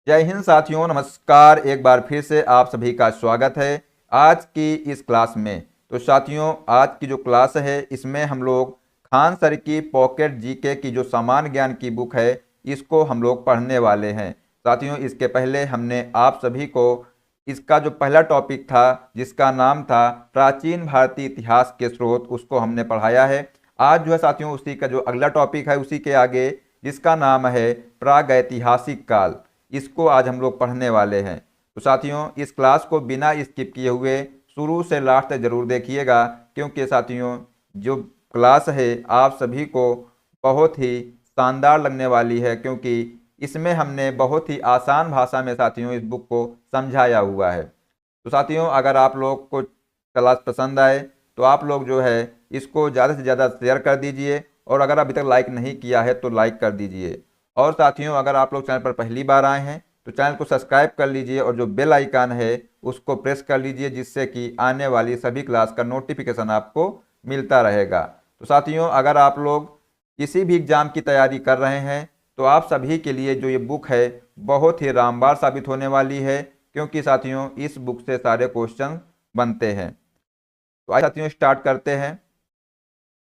जय हिंद साथियों, नमस्कार। एक बार फिर से आप सभी का स्वागत है आज की इस क्लास में। तो साथियों, आज की जो क्लास है इसमें हम लोग खान सर की पॉकेट जीके की जो सामान्य ज्ञान की बुक है इसको हम लोग पढ़ने वाले हैं। साथियों, इसके पहले हमने आप सभी को इसका जो पहला टॉपिक था जिसका नाम था प्राचीन भारतीय इतिहास के स्रोत, उसको हमने पढ़ाया है। आज जो है साथियों उसी का जो अगला टॉपिक है उसी के आगे, जिसका नाम है प्रागैतिहासिक काल, इसको आज हम लोग पढ़ने वाले हैं। तो साथियों, इस क्लास को बिना स्किप किए हुए शुरू से लास्ट तक जरूर देखिएगा, क्योंकि साथियों जो क्लास है आप सभी को बहुत ही शानदार लगने वाली है, क्योंकि इसमें हमने बहुत ही आसान भाषा में साथियों इस बुक को समझाया हुआ है। तो साथियों, अगर आप लोग को क्लास पसंद आए तो आप लोग जो है इसको ज़्यादा से ज़्यादा शेयर कर दीजिए, और अगर अभी तक लाइक नहीं किया है तो लाइक कर दीजिए। और साथियों, अगर आप लोग चैनल पर पहली बार आए हैं तो चैनल को सब्सक्राइब कर लीजिए और जो बेल आइकन है उसको प्रेस कर लीजिए, जिससे कि आने वाली सभी क्लास का नोटिफिकेशन आपको मिलता रहेगा। तो साथियों, अगर आप लोग किसी भी एग्जाम की तैयारी कर रहे हैं तो आप सभी के लिए जो ये बुक है बहुत ही रामबाण साबित होने वाली है, क्योंकि साथियों इस बुक से सारे क्वेश्चन बनते हैं। तो आइए साथियों स्टार्ट करते हैं।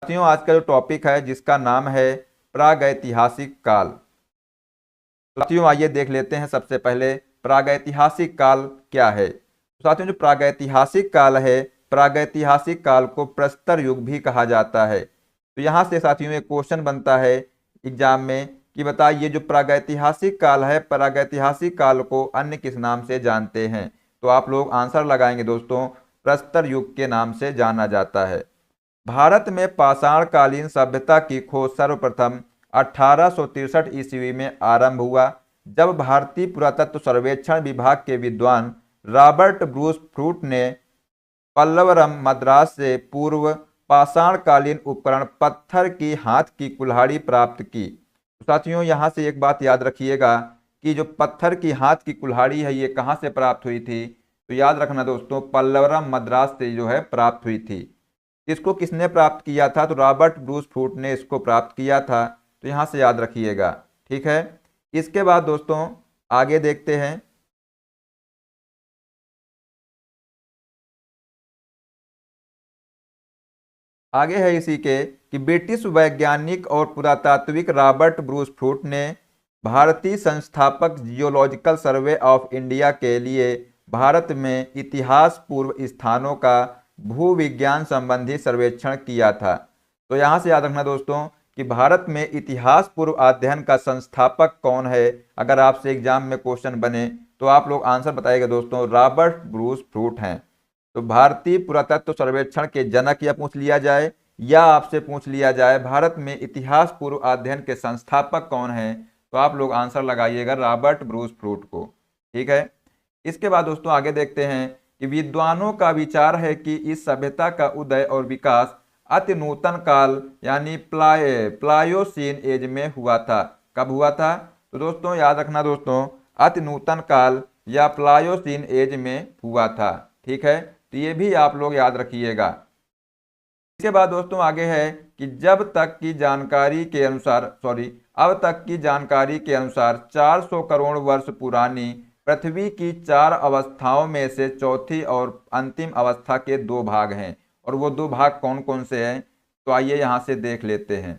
साथियों, आज का जो टॉपिक है जिसका नाम है प्रागैतिहासिक काल। साथियों, आइए देख लेते हैं सबसे पहले प्रागैतिहासिक काल क्या है। तो साथियों, जो प्रागैतिहासिक काल है, प्रागैतिहासिक काल को प्रस्तर युग भी कहा जाता है। तो यहाँ से साथियों एक क्वेश्चन बनता है एग्जाम में कि बताइए जो प्रागैतिहासिक काल है, प्रागैतिहासिक काल को अन्य किस नाम से जानते हैं। तो आप लोग आंसर लगाएंगे दोस्तों, प्रस्तर युग के नाम से जाना जाता है। भारत में पाषाणकालीन सभ्यता की खोज सर्वप्रथम 1863 ईस्वी में आरंभ हुआ, जब भारतीय पुरातत्व सर्वेक्षण विभाग के विद्वान रॉबर्ट ब्रूस फ्रूट ने पल्लवरम मद्रास से पूर्व पाषाणकालीन उपकरण पत्थर की हाथ की कुल्हाड़ी प्राप्त की। तो साथियों, यहाँ से एक बात याद रखिएगा कि जो पत्थर की हाथ की कुल्हाड़ी है ये कहाँ से प्राप्त हुई थी। तो याद रखना दोस्तों, पल्लवरम मद्रास से जो है प्राप्त हुई थी। इसको किसने प्राप्त किया था? तो रॉबर्ट ब्रूस फ्रूट ने इसको प्राप्त किया था। तो यहां से याद रखिएगा, ठीक है। इसके बाद दोस्तों आगे देखते हैं। आगे है इसी के कि ब्रिटिश वैज्ञानिक और पुरातात्विक रॉबर्ट ब्रूस फ्रूट ने भारतीय संस्थापक जियोलॉजिकल सर्वे ऑफ इंडिया के लिए भारत में इतिहास पूर्व स्थानों का भूविज्ञान संबंधी सर्वेक्षण किया था। तो यहाँ से याद रखना दोस्तों कि भारत में इतिहास पूर्व अध्ययन का संस्थापक कौन है। अगर आपसे एग्जाम में क्वेश्चन बने तो आप लोग आंसर बताइएगा दोस्तों, रॉबर्ट ब्रूस फ्रूट हैं। तो भारतीय पुरातत्व सर्वेक्षण के जनक या पूछ लिया जाए, या आपसे पूछ लिया जाए भारत में इतिहास पूर्व अध्ययन के संस्थापक कौन है, तो आप लोग आंसर लगाइएगा रॉबर्ट ब्रूस फ्रूट को, ठीक है। इसके बाद दोस्तों आगे देखते हैं कि विद्वानों का विचार है कि इस सभ्यता का उदय और विकास अति नूतन काल यानी प्लायोसीन एज में हुआ था। कब हुआ था? तो दोस्तों याद रखना दोस्तों, अति नूतन काल या प्लायोसीन एज में हुआ था, ठीक है। तो ये भी आप लोग याद रखिएगा। इसके बाद दोस्तों आगे है कि अब तक की जानकारी के अनुसार 400 करोड़ वर्ष पुरानी पृथ्वी की 4 अवस्थाओं में से चौथी और अंतिम अवस्था के 2 भाग हैं, और वो 2 भाग कौन कौन से हैं तो आइए यहाँ से देख लेते हैं।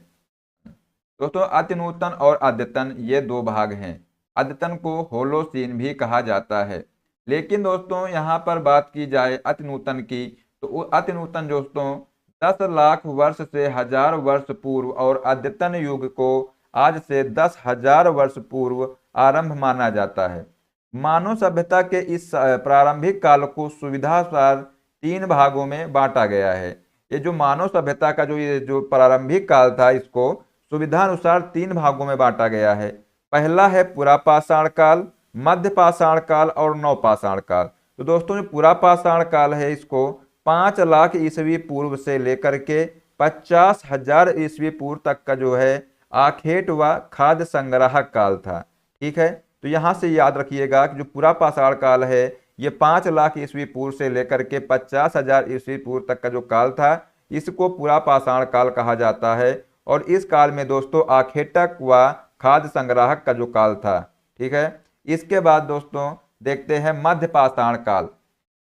दोस्तों अति नूतन और अद्यतन ये 2 भाग हैं। अद्यतन को होलोसीन भी कहा जाता है। लेकिन दोस्तों यहाँ पर बात की जाए अति नूतन की, तो अति नूतन दोस्तों 10 लाख वर्ष से 1000 वर्ष पूर्व और अद्यतन युग को आज से 10,000 वर्ष पूर्व आरंभ माना जाता है। मानव सभ्यता के इस प्रारंभिक काल को सुविधानुसार 3 भागों में बांटा गया है। ये जो मानव सभ्यता का जो प्रारंभिक काल था, इसको सुविधानुसार 3 भागों में बांटा गया है। पहला है पुरापाषाण काल, मध्य पाषाण काल और नवपाषाण काल। तो दोस्तों जो पुरापाषाण काल है इसको 5 लाख ईस्वी पूर्व से लेकर के 50,000 ईस्वी पूर्व तक का जो है आखेट व खाद्य संग्राहक काल था, ठीक है। तो यहाँ से याद रखिएगा कि जो पुरापाषाण काल है ये 5 लाख ईस्वी पूर्व से लेकर के 50,000 ईस्वी पूर्व तक का जो काल था इसको पुरापाषाण काल कहा जाता है। और इस काल में दोस्तों आखेटक व खाद्य संग्राहक का जो काल था, ठीक है। इसके बाद दोस्तों देखते हैं मध्य पाषाण काल।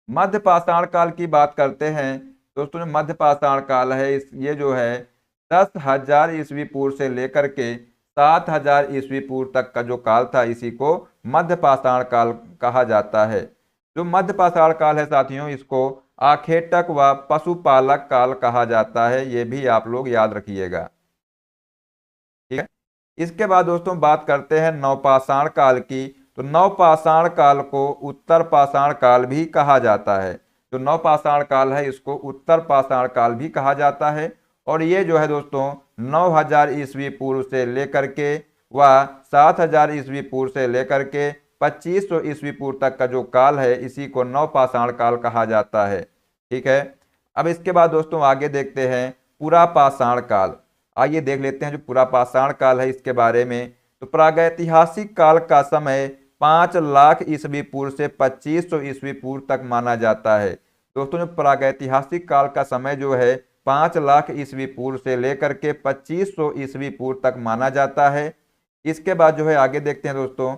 मध्य पाषाण काल की बात करते हैं दोस्तों। मध्य पाषाण काल है ये जो है 10,000 ईस्वी पूर्व से लेकर के 7,000 ईस्वी पूर्व तक का जो काल था, इसी को मध्य पाषाण काल कहा जाता है। जो मध्य पाषाण काल है साथियों, इसको आखेटक व पशुपालक काल कहा जाता है, ये भी आप लोग याद रखिएगा। ठीक है। इसके बाद दोस्तों बात करते हैं नवपाषाण काल की। तो नवपाषाण काल को उत्तर पाषाण काल भी कहा जाता है। जो नवपाषाण काल है इसको उत्तर पाषाण काल भी कहा जाता है। और ये जो है दोस्तों 9,000 ईस्वी पूर्व से लेकर के व 7,000 ईस्वी पूर्व से लेकर के 2500 ईस्वी पूर्व तक का जो काल है, इसी को नवपाषाण काल कहा जाता है। ठीक है। अब इसके बाद दोस्तों आगे देखते हैं पुरापाषाण काल। आइए देख लेते हैं जो पुरापाषाण काल है इसके बारे में। तो प्रागैतिहासिक काल का समय 5 लाख ईस्वी पूर्व से 2500 ईस्वी पूर्व तक माना जाता है। दोस्तों जो प्रागैतिहासिक काल का समय जो है 5 लाख ईस्वी पूर्व से लेकर के 2500 ईस्वी पूर्व तक माना जाता है। इसके बाद जो है आगे देखते हैं दोस्तों,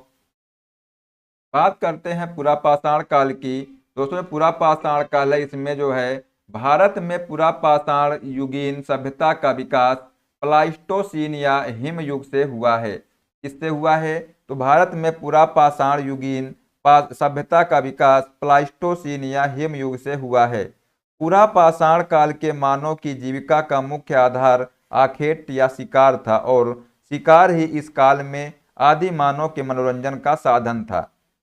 बात करते हैं पुरापाषाण काल की। दोस्तों पुरापाषाण काल है, इसमें जो है भारत में पुरापाषाण युगीन सभ्यता का विकास प्लाइस्टोसीन या हिम युग से हुआ है। किससे हुआ है? तो भारत में पुरापाषाण युगीन सभ्यता का विकास प्लाइस्टोसीन या हिम युग से हुआ है। पुरापाषाण काल के मानव की जीविका का मुख्य आधार आखेट या शिकार था और शिकार ही इस काल में आदि मानव के मनोरंजन का साधन था।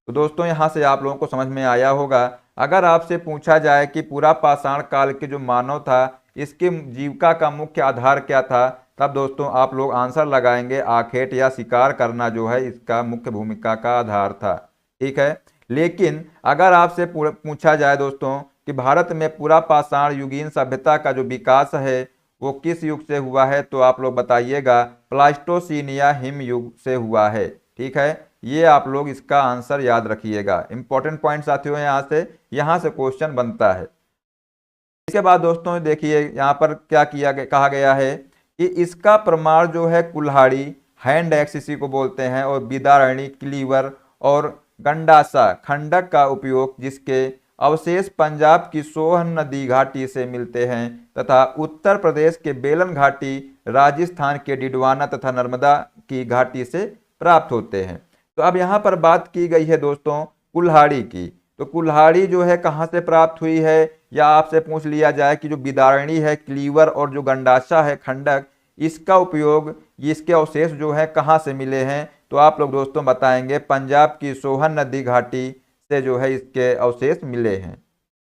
तो दोस्तों यहाँ से आप लोगों को समझ में आया होगा। अगर आपसे पूछा जाए कि पुरापाषाण काल के जो मानव था इसकी जीविका का मुख्य आधार क्या था, तब दोस्तों आप लोग आंसर लगाएंगे आखेट या शिकार करना जो है इसका मुख्य भूमिका का आधार था। ठीक है। लेकिन अगर आपसे पूछा जाए दोस्तों कि भारत में पुरापाषाण युगीन सभ्यता का जो विकास है वो किस युग से हुआ है, तो आप लोग बताइएगा प्लाइस्टोसीन या हिम युग से हुआ है। ठीक है। ये आप लोग इसका आंसर याद रखिएगा। इंपॉर्टेंट पॉइंट साथियों यहाँ से क्वेश्चन बनता है। इसके बाद दोस्तों देखिए यहाँ पर क्या कहा गया है कि इसका प्रमाण जो है कुल्हाड़ी, हैंड एक्स इसी को बोलते हैं, और बिदारणी, क्लीवर और गंडासा खंडक का उपयोग जिसके अवशेष पंजाब की सोहन नदी घाटी से मिलते हैं तथा उत्तर प्रदेश के बेलन घाटी, राजस्थान के डिडवाना तथा नर्मदा की घाटी से प्राप्त होते हैं। तो अब यहाँ पर बात की गई है दोस्तों कुल्हाड़ी की। तो कुल्हाड़ी जो है कहाँ से प्राप्त हुई है, या आपसे पूछ लिया जाए कि जो बिदारणी है, क्लीवर और जो गंडासा है खंडक, इसका उपयोग, इसके अवशेष जो है कहाँ से मिले हैं, तो आप लोग दोस्तों बताएंगे पंजाब की सोहन नदी घाटी से जो है इसके अवशेष मिले हैं।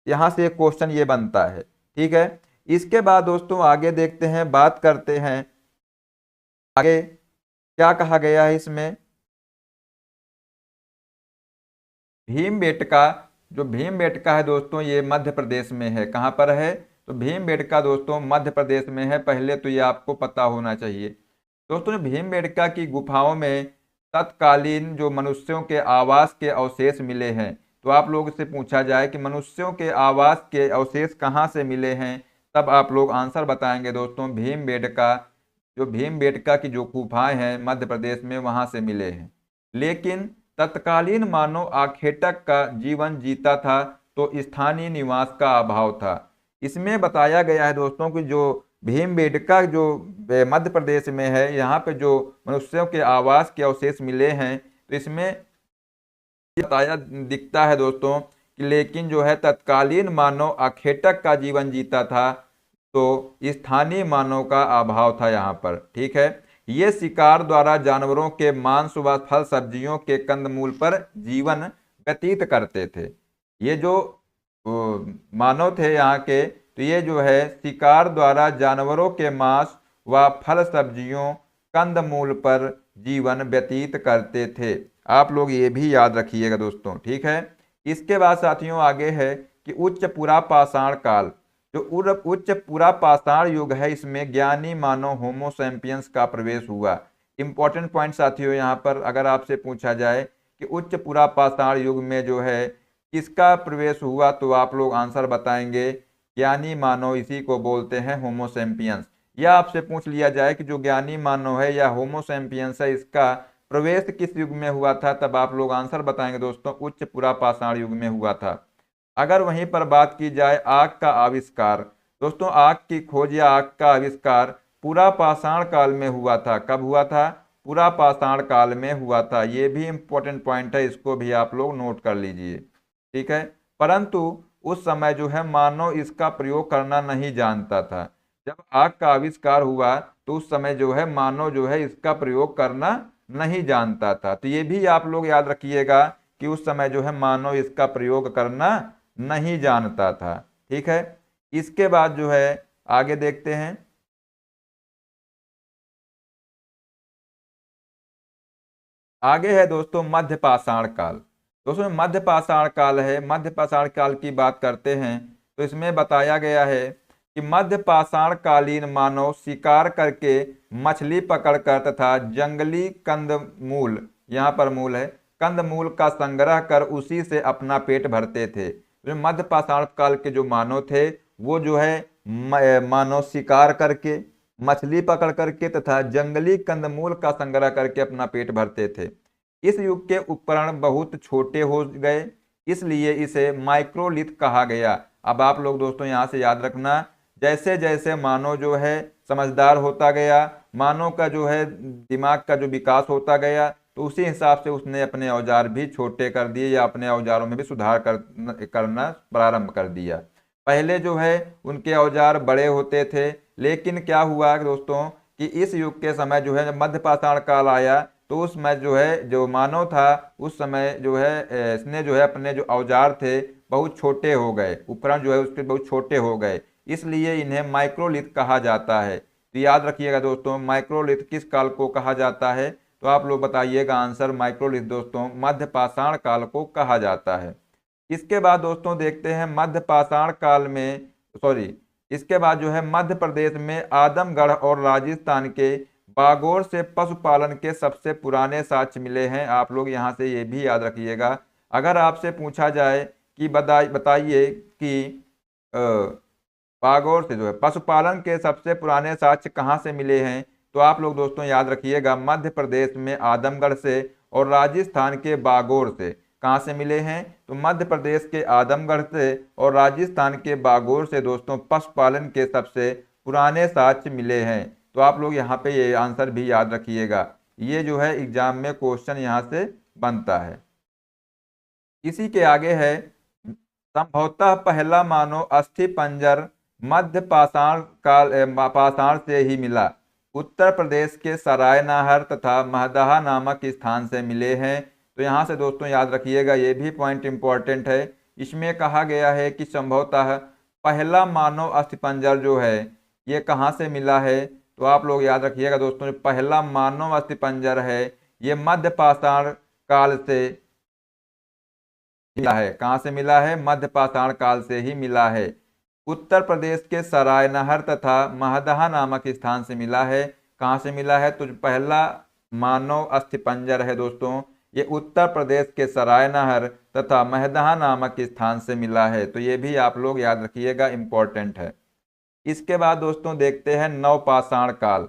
यहाँ से एक क्वेश्चन ये बनता है। ठीक है। इसके बाद दोस्तों आगे देखते हैं, बात करते हैं आगे क्या कहा गया है इसमें। भीमबेटका, जो भीमबेटका है दोस्तों ये मध्य प्रदेश में है। कहाँ पर है? तो भीमबेटका दोस्तों मध्य प्रदेश में है। पहले तो ये आपको पता होना चाहिए। दोस्तों भीमबेटका की गुफाओं में तत्कालीन जो मनुष्यों के आवास के अवशेष मिले हैं। तो आप लोगों से पूछा जाए कि मनुष्यों के आवास के अवशेष कहाँ से मिले हैं, तब आप लोग आंसर बताएंगे दोस्तों भीमबेटका, जो भीमबेटका की जो गुफाएं हैं मध्य प्रदेश में वहां से मिले हैं। लेकिन तत्कालीन मानव आखेटक का जीवन जीता था तो स्थानीय निवास का अभाव था। इसमें बताया गया है दोस्तों कि जो भीमबेटका जो मध्य प्रदेश में है, यहाँ पे जो मनुष्यों के आवास के अवशेष मिले हैं, तो इसमें बताया दिखता है दोस्तों कि लेकिन जो है तत्कालीन मानव आखेटक का जीवन जीता था तो स्थानीय मानव का अभाव था यहाँ पर। ठीक है। ये शिकार द्वारा जानवरों के मांस व फल सब्जियों के कंदमूल पर जीवन व्यतीत करते थे। ये जो मानव थे यहाँ के, तो ये जो है शिकार द्वारा जानवरों के मांस व फल सब्जियों कंदमूल पर जीवन व्यतीत करते थे। आप लोग ये भी याद रखिएगा दोस्तों। ठीक है। इसके बाद साथियों आगे है कि उच्च पुरापाषाण काल। जो उच्च पुरापाषाण युग है इसमें ज्ञानी मानव होमो सैपियंस का प्रवेश हुआ। इंपॉर्टेंट पॉइंट साथियों यहाँ पर अगर आपसे पूछा जाए कि उच्च पुरापाषाण युग में जो है किसका प्रवेश हुआ, तो आप लोग आंसर बताएंगे ज्ञानी मानव, इसी को बोलते हैं होमो सैपियंस। या आपसे पूछ लिया जाए कि जो ज्ञानी मानव है या होमो सैपियंस है इसका प्रवेश किस युग में हुआ था, तब आप लोग आंसर बताएंगे दोस्तों, उच्च पुरापाषाण युग में हुआ था। अगर वहीं पर बात की जाए आग का आविष्कार, दोस्तों आग की खोज या आग का आविष्कार पुरापाषाण काल में हुआ था। कब हुआ था? पुरापाषाण काल में हुआ था। ये भी इंपॉर्टेंट पॉइंट है, इसको भी आप लोग नोट कर लीजिए, ठीक है। परंतु उस समय जो है मानव इसका प्रयोग करना नहीं जानता था। जब आग का आविष्कार हुआ तो उस समय जो है मानव जो है इसका प्रयोग करना नहीं जानता था। तो ये भी आप लोग याद रखिएगा कि उस समय जो है मानव इसका प्रयोग करना नहीं जानता था, ठीक है। इसके बाद जो है आगे देखते हैं। आगे है दोस्तों मध्य पाषाण काल। दोस्तों मध्य पाषाण काल है, मध्य पाषाण काल की बात करते हैं तो इसमें बताया गया है कि मध्य पाषाण कालीन मानव शिकार करके मछली पकड़कर तथा जंगली कंदमूल, यहाँ पर मूल है, कंदमूल का संग्रह कर उसी से अपना पेट भरते थे। तो मध्य पाषाण काल के जो मानव थे वो जो है मानव शिकार करके, मछली पकड़ करके तथा जंगली कंदमूल का संग्रह करके अपना पेट भरते थे। इस युग के उपकरण बहुत छोटे हो गए, इसलिए इसे माइक्रोलिथ कहा गया। अब आप लोग दोस्तों यहाँ से याद रखना, जैसे जैसे मानव जो है समझदार होता गया, मानव का जो है दिमाग का जो विकास होता गया, तो उसी हिसाब से उसने अपने औजार भी छोटे कर दिए या अपने औजारों में भी सुधार करना प्रारंभ कर दिया। पहले जो है उनके औजार बड़े होते थे, लेकिन क्या हुआ दोस्तों कि इस युग के समय जो है जब मध्य पाषाण काल आया तो उस समय जो है जो मानव था उस समय जो है इसने जो है अपने जो औजार थे बहुत छोटे हो गए, उपकरण जो है उसके बहुत छोटे हो गए, इसलिए इन्हें माइक्रोलिथ कहा जाता है। तो याद रखिएगा दोस्तों माइक्रोलिथ किस काल को कहा जाता है, तो आप लोग बताइएगा आंसर। माइक्रोलिथ दोस्तों मध्य पाषाण काल को कहा जाता है। इसके बाद दोस्तों देखते हैं मध्य पाषाण काल में, सॉरी, इसके बाद जो है मध्य प्रदेश में आदमगढ़ और राजस्थान के बागोर से पशुपालन के सबसे पुराने साक्ष्य मिले हैं। आप लोग यहाँ से ये भी याद रखिएगा, अगर आपसे पूछा जाए कि बताइए कि बागोर से जो है पशुपालन के सबसे पुराने साक्ष्य कहाँ से मिले हैं, तो आप लोग दोस्तों याद रखिएगा मध्य प्रदेश में आदमगढ़ से और राजस्थान के बागोर से। कहाँ से मिले हैं? तो मध्य प्रदेश के आदमगढ़ से और राजस्थान के बागोर से दोस्तों पशुपालन के सबसे पुराने साक्ष्य मिले हैं। तो आप लोग यहाँ पे ये आंसर भी याद रखिएगा, ये जो है एग्जाम में क्वेश्चन यहाँ से बनता है। इसी के आगे है संभवतः पहला मानव अस्थि पंजर मध्य पाषाण काल पाषाण से ही मिला। उत्तर प्रदेश के सरायनाहर तथा महदहा नामक स्थान से मिले हैं। तो यहाँ से दोस्तों याद रखिएगा, ये भी पॉइंट इंपॉर्टेंट है। इसमें कहा गया है कि संभवतः पहला मानव अस्थिपंजर जो है ये कहाँ से मिला है, तो आप लोग याद रखिएगा दोस्तों जो पहला मानव अस्थिपंजर है ये मध्य पाषाण काल से मिला है। कहाँ से मिला है? मध्य पाषाण काल से ही मिला है। उत्तर प्रदेश के सरायनहर तथा महदहा नामक स्थान से मिला है। कहाँ से मिला है? तो जो पहला मानव अस्थिपंजर है दोस्तों ये उत्तर प्रदेश के सरायनहर तथा महदहा नामक स्थान से मिला है। तो ये भी आप लोग याद रखिएगा, इंपॉर्टेंट है। इसके बाद दोस्तों देखते हैं नवपाषाण काल।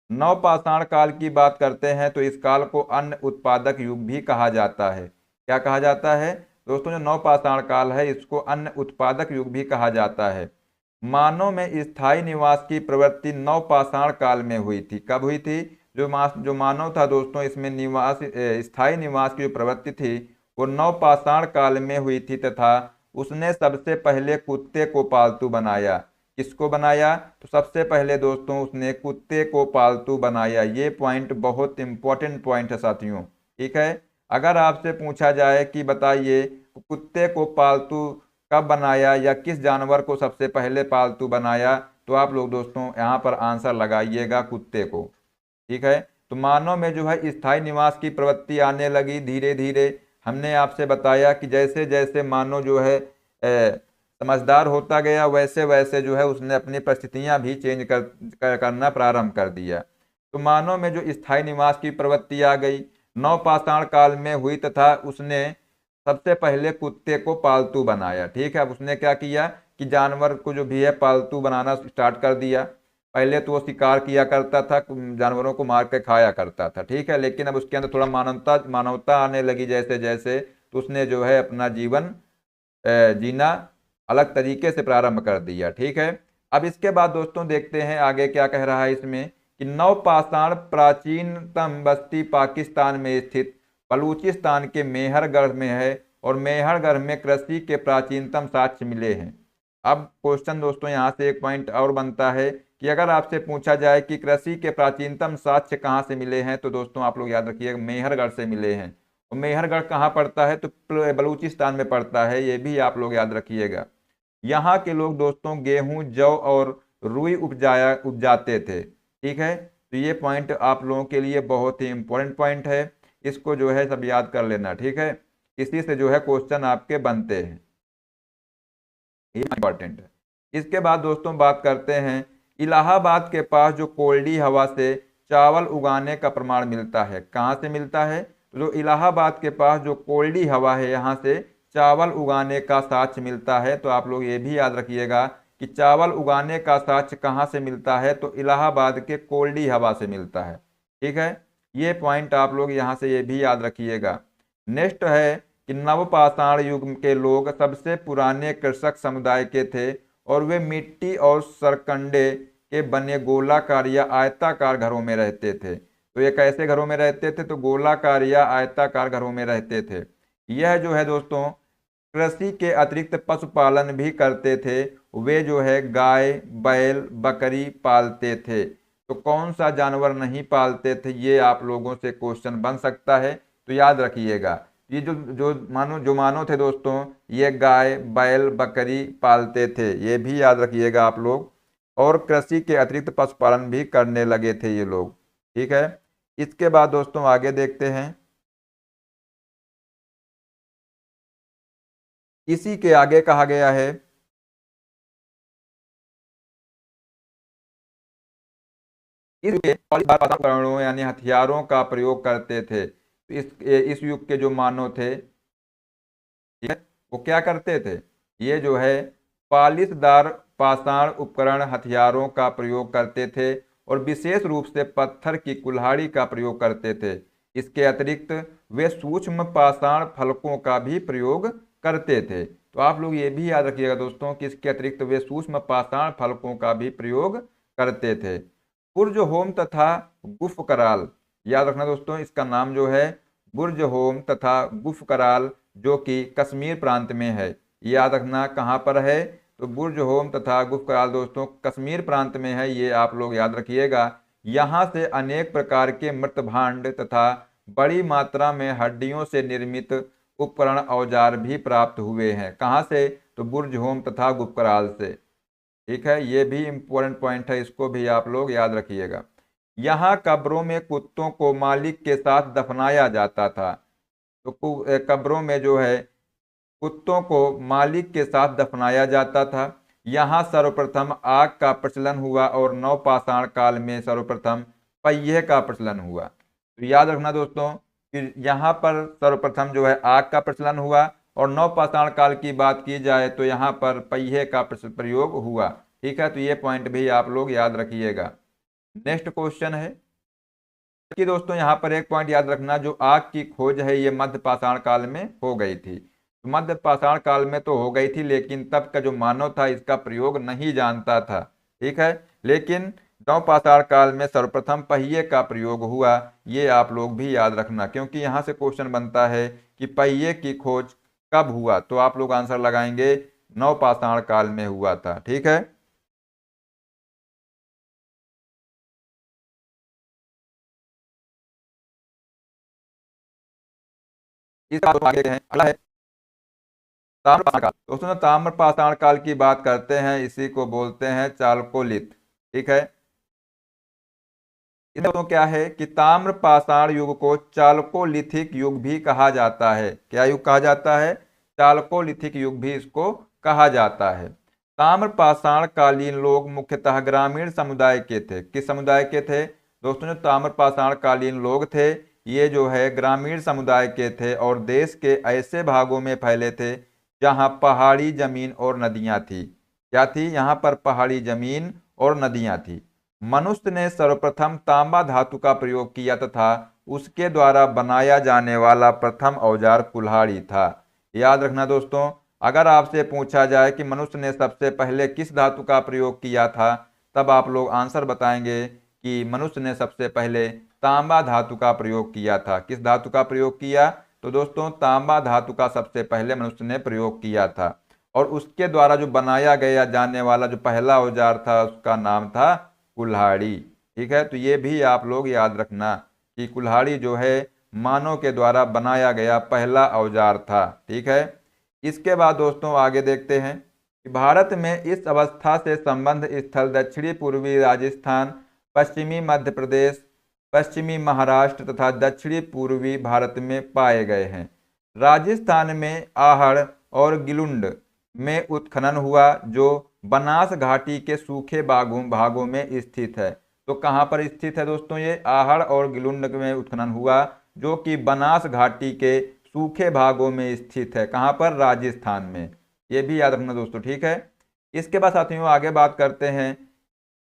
नवपाषाण काल की बात करते हैं तो इस काल को अन्न उत्पादक युग भी कहा जाता है। क्या कहा जाता है दोस्तों? जो नवपाषाण काल है इसको अन्न उत्पादक युग भी कहा जाता है। मानव में स्थायी निवास की प्रवृत्ति नवपाषाण काल में हुई थी। कब हुई थी? जो मानव था दोस्तों इसमें निवास स्थायी निवास की जो प्रवृत्ति थी वो नवपाषाण काल में हुई थी तथा उसने सबसे पहले कुत्ते को पालतू बनाया। किसको बनाया? तो सबसे पहले दोस्तों उसने कुत्ते को पालतू बनाया। ये पॉइंट बहुत इंपॉर्टेंट पॉइंट है साथियों, ठीक है। अगर आपसे पूछा जाए कि बताइए कुत्ते को पालतू कब बनाया या किस जानवर को सबसे पहले पालतू बनाया, तो आप लोग दोस्तों यहाँ पर आंसर लगाइएगा कुत्ते को, ठीक है। तो मानव में जो है स्थायी निवास की प्रवृत्ति आने लगी धीरे धीरे। हमने आपसे बताया कि जैसे जैसे मानव जो है समझदार होता गया वैसे वैसे जो है उसने अपनी परिस्थितियां भी चेंज करना प्रारंभ कर दिया। तो मानव में जो स्थायी निवास की प्रवृत्ति आ गई नवपाषाण काल में हुई तथा उसने सबसे पहले कुत्ते को पालतू बनाया, ठीक है। अब उसने क्या किया कि जानवर को जो भी है पालतू बनाना स्टार्ट कर दिया। पहले तो वो शिकार किया करता था, जानवरों को मार के खाया करता था, ठीक है। लेकिन अब उसके अंदर थोड़ा मानवता आने लगी जैसे जैसे, तो उसने जो है अपना जीवन जीना अलग तरीके से प्रारंभ कर दिया, ठीक है। अब इसके बाद दोस्तों देखते हैं आगे क्या कह रहा है इसमें, कि नवपाषाण प्राचीनतम बस्ती पाकिस्तान में स्थित बलूचिस्तान के मेहरगढ़ में है, और मेहरगढ़ में कृषि के प्राचीनतम साक्ष्य मिले हैं। अब क्वेश्चन दोस्तों यहाँ से एक पॉइंट और बनता है कि अगर आपसे पूछा जाए कि कृषि के प्राचीनतम साक्ष्य कहाँ से मिले हैं, तो दोस्तों आप लोग याद रखिएगा मेहरगढ़ से मिले हैं। और मेहरगढ़ कहाँ पड़ता है, तो बलूचिस्तान में पड़ता है, ये भी आप लोग याद रखिएगा। यहाँ के लोग दोस्तों गेहूं, जौ और रुई उपजाते थे, ठीक है। तो ये पॉइंट आप लोगों के लिए बहुत ही इंपॉर्टेंट पॉइंट है, इसको जो है सब याद कर लेना, ठीक है। इसी से जो है क्वेश्चन आपके बनते हैं, ये इंपॉर्टेंट है। इसके बाद दोस्तों बात करते हैं, इलाहाबाद के पास जो कोल्डी हवा से चावल उगाने का प्रमाण मिलता है, कहाँ से मिलता है, तो जो इलाहाबाद के पास जो कोल्डी हवा है यहाँ से चावल उगाने का साक्ष्य मिलता है। तो आप लोग ये भी याद रखिएगा कि चावल उगाने का साक्ष्य कहाँ से मिलता है, तो इलाहाबाद के कोल्डी हवा से मिलता है, ठीक है। ये पॉइंट आप लोग यहाँ से ये भी याद रखिएगा। नेक्स्ट है कि नवपाषाण युग के लोग सबसे पुराने कृषक समुदाय के थे, और वे मिट्टी और सरकंडे के बने गोलाकार या आयताकार घरों में रहते थे। तो ये कैसे घरों में रहते थे, तो गोलाकार या आयताकार घरों में रहते थे। यह जो है दोस्तों कृषि के अतिरिक्त पशुपालन भी करते थे, वे जो है गाय, बैल, बकरी पालते थे। तो कौन सा जानवर नहीं पालते थे, ये आप लोगों से क्वेश्चन बन सकता है, तो याद रखिएगा। ये जो मानो थे दोस्तों, ये गाय, बैल, बकरी पालते थे, ये भी याद रखिएगा आप लोग। और कृषि के अतिरिक्त पशुपालन भी करने लगे थे ये लोग, ठीक है। इसके बाद दोस्तों आगे देखते हैं, इसी के आगे कहा गया है, उपकरणों यानी हथियारों का प्रयोग करते थे। तो इस युग के जो मानव थे, ठीक है, वो क्या करते थे, ये जो है पालिशदार पाषाण उपकरण हथियारों का प्रयोग करते थे, और विशेष रूप से पत्थर की कुल्हाड़ी का प्रयोग करते थे। इसके अतिरिक्त वे सूक्ष्म पाषाण फलकों का भी प्रयोग करते थे। तो आप लोग ये भी याद रखिएगा दोस्तों कि इसके अतिरिक्त वे सूक्ष्म पाषाण फलकों का भी प्रयोग करते थे। बुर्ज होम तथा गुफ कराल, याद रखना दोस्तों, इसका नाम जो है बुर्ज होम तथा गुफ कराल, जो कि कश्मीर प्रांत में है। याद रखना कहाँ पर है, तो बुर्ज होम तथा गुफ कराल दोस्तों कश्मीर प्रांत में है, ये आप लोग याद रखिएगा। यहाँ से अनेक प्रकार के मृत भांड तथा बड़ी मात्रा में हड्डियों से निर्मित उपकरण औजार भी प्राप्त हुए हैं। कहाँ से, तो बुर्ज होम तथा गुफ कराल से, ठीक है। ये भी इंपॉर्टेंट पॉइंट है, इसको भी आप लोग याद रखिएगा। यहाँ कब्रों में कुत्तों को मालिक के साथ दफनाया जाता था। तो कब्रों में जो है कुत्तों को मालिक के साथ दफनाया जाता था। यहाँ सर्वप्रथम आग का प्रचलन हुआ, और नवपाषाण काल में सर्वप्रथम पहिए का प्रचलन हुआ। तो याद रखना दोस्तों कि यहाँ पर सर्वप्रथम जो है आग का प्रचलन हुआ, और नवपाषाण काल की बात की जाए तो यहाँ पर पहिए का प्रयोग हुआ, ठीक है। तो ये पॉइंट भी आप लोग याद रखिएगा। नेक्स्ट क्वेश्चन है कि दोस्तों यहाँ पर एक पॉइंट याद रखना, जो आग की खोज है ये मध्य पाषाण काल में हो गई थी। तो मध्य पाषाण काल में तो हो गई थी, लेकिन तब का जो मानव था इसका प्रयोग नहीं जानता था, ठीक है। लेकिन नवपाषाण काल में सर्वप्रथम पहिए का प्रयोग हुआ, ये आप लोग भी याद रखना, क्योंकि यहाँ से क्वेश्चन बनता है कि पहिए की खोज कब हुआ, तो आप लोग आंसर लगाएंगे नवपाषाण काल में हुआ था, ठीक है। इस आगे हैं, अगला है ताम्रपाषाण काल। दोस्तों ताम्रपाषाण काल की बात करते हैं, इसी को बोलते हैं चालकोलिथ, ठीक है। इसमें क्या है कि ताम्रपाषाण युग को चालकोलिथिक युग भी कहा जाता है। क्या युग कहा जाता है, चालकोलिथिक युग भी इसको कहा जाता है। ताम्रपाषाण कालीन लोग मुख्यतः ग्रामीण समुदाय के थे। किस समुदाय के थे दोस्तों, जो ताम्रपाषाण कालीन लोग थे ये जो है ग्रामीण समुदाय के थे, और देश के ऐसे भागों में फैले थे जहां पहाड़ी जमीन और नदियां थी। क्या थी, यहाँ पर पहाड़ी जमीन और नदियां थी। मनुष्य ने सर्वप्रथम तांबा धातु का प्रयोग किया तथा उसके द्वारा बनाया जाने वाला प्रथम औजार कुल्हाड़ी था। याद रखना दोस्तों, अगर आपसे पूछा जाए कि मनुष्य ने सबसे पहले किस धातु का प्रयोग किया था, तब आप लोग आंसर बताएंगे कि मनुष्य ने सबसे पहले तांबा धातु का प्रयोग किया था। किस धातु का प्रयोग किया? तो दोस्तों तांबा धातु का सबसे पहले मनुष्य ने प्रयोग किया था और उसके द्वारा जो बनाया गया जाने वाला जो पहला औजार था उसका नाम था कुल्हाड़ी। ठीक है, तो ये भी आप लोग याद रखना कि कुल्हाड़ी जो है मानव के द्वारा बनाया गया पहला औजार था। ठीक है, इसके बाद दोस्तों आगे देखते हैं कि भारत में इस अवस्था से संबंध स्थल दक्षिणी पूर्वी राजस्थान, पश्चिमी मध्य प्रदेश, पश्चिमी महाराष्ट्र तथा दक्षिणी पूर्वी भारत में पाए गए हैं। राजस्थान में आहड़ और गिलुंड में उत्खनन हुआ जो बनास घाटी के सूखे भागों में स्थित है। तो कहाँ पर स्थित है दोस्तों? ये आहड़ और गिलुंड में उत्खनन हुआ जो कि बनास घाटी के सूखे भागों में स्थित है। कहाँ पर? राजस्थान में। ये भी याद रखना दोस्तों। ठीक है, इसके बाद साथियों आगे बात करते हैं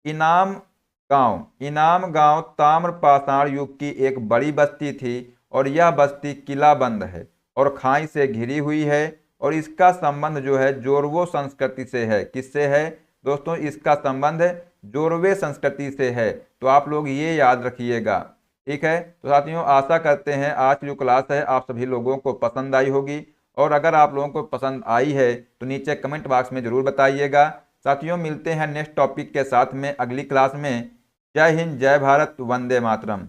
इनाम गांव ताम्रपाषाण युग की एक बड़ी बस्ती थी और यह बस्ती किलाबंद है और खाई से घिरी हुई है और इसका संबंध जो है जोरवो संस्कृति से है। किससे है दोस्तों? इसका संबंध जोरवे संस्कृति से है। तो आप लोग ये याद रखिएगा। ठीक है, तो साथियों आशा करते हैं आज की जो क्लास है आप सभी लोगों को पसंद आई होगी और अगर आप लोगों को पसंद आई है तो नीचे कमेंट बॉक्स में जरूर बताइएगा। साथियों मिलते हैं नेक्स्ट टॉपिक के साथ में अगली क्लास में। जय हिंद, जय भारत, वंदे मातरम।